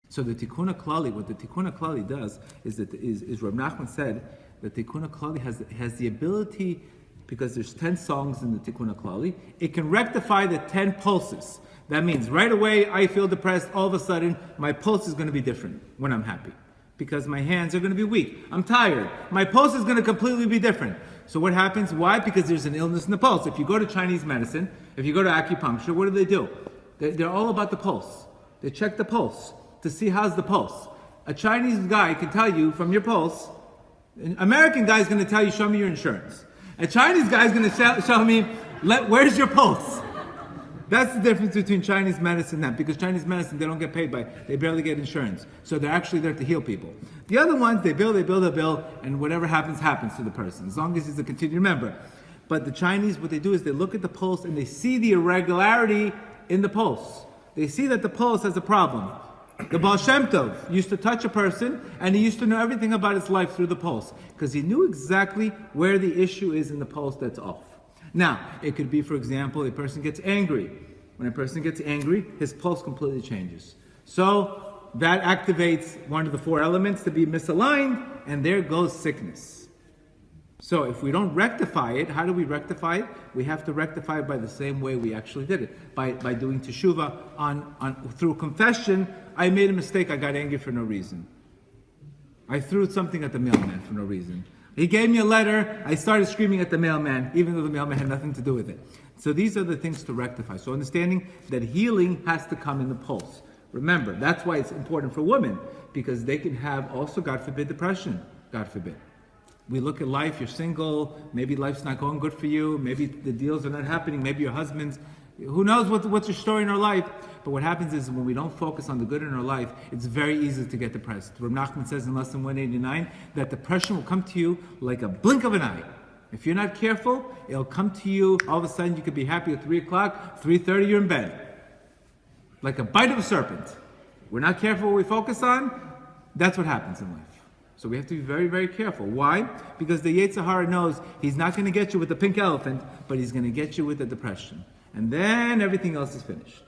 So the Tikkun HaKlali, what the Tikkun HaKlali does is that Reb Nachman said that the Tikkun HaKlali has the ability, because there's 10 songs in the Tikkun HaKlali, it can rectify the 10 pulses. That means right away I feel depressed, all of a sudden my pulse is going to be different when I'm happy. Because my hands are going to be weak. I'm tired. My pulse is going to completely be different. So what happens? Why? Because there's an illness in the pulse. If you go to Chinese medicine, if you go to acupuncture, what do? They're all about the pulse. They check the pulse to see how's the pulse. A Chinese guy can tell you from your pulse. An American guy is going to tell you, show me your insurance. A Chinese guy is going to show me, where's your pulse? That's the difference between Chinese medicine and that, because Chinese medicine, they don't get paid they barely get insurance. So they're actually there to heal people. The other ones, they bill, and whatever happens to the person, as long as he's a continued member. But the Chinese, what they do is they look at the pulse and they see the irregularity in the pulse. They see that the pulse has a problem. The Baal Shem Tov used to touch a person and he used to know everything about his life through the pulse, because he knew exactly where the issue is in the pulse that's off. Now, it could be, for example, a person gets angry. When a person gets angry, his pulse completely changes. So that activates one of the 4 elements to be misaligned, and there goes sickness. So if we don't rectify it, how do we rectify it? We have to rectify it by the same way we actually did it, by doing teshuvah through confession. I made a mistake, I got angry for no reason. I threw something at the mailman for no reason. He gave me a letter, I started screaming at the mailman, even though the mailman had nothing to do with it. So these are the things to rectify. So understanding that healing has to come in the pulse. Remember, that's why it's important for women, because they can have also, God forbid, depression. God forbid. We look at life, you're single, maybe life's not going good for you, maybe the deals are not happening, maybe your husband's, who knows what's your story in our life. But what happens is when we don't focus on the good in our life, it's very easy to get depressed. Reb Nachman says in lesson 189 that depression will come to you like a blink of an eye. If you're not careful, it'll come to you, all of a sudden you could be happy at 3 o'clock, 3:30 you're in bed. Like a bite of a serpent. We're not careful what we focus on, that's what happens in life. So we have to be very, very careful. Why? Because the Yetzer Hara knows he's not going to get you with the pink elephant, but he's going to get you with the depression. And then everything else is finished.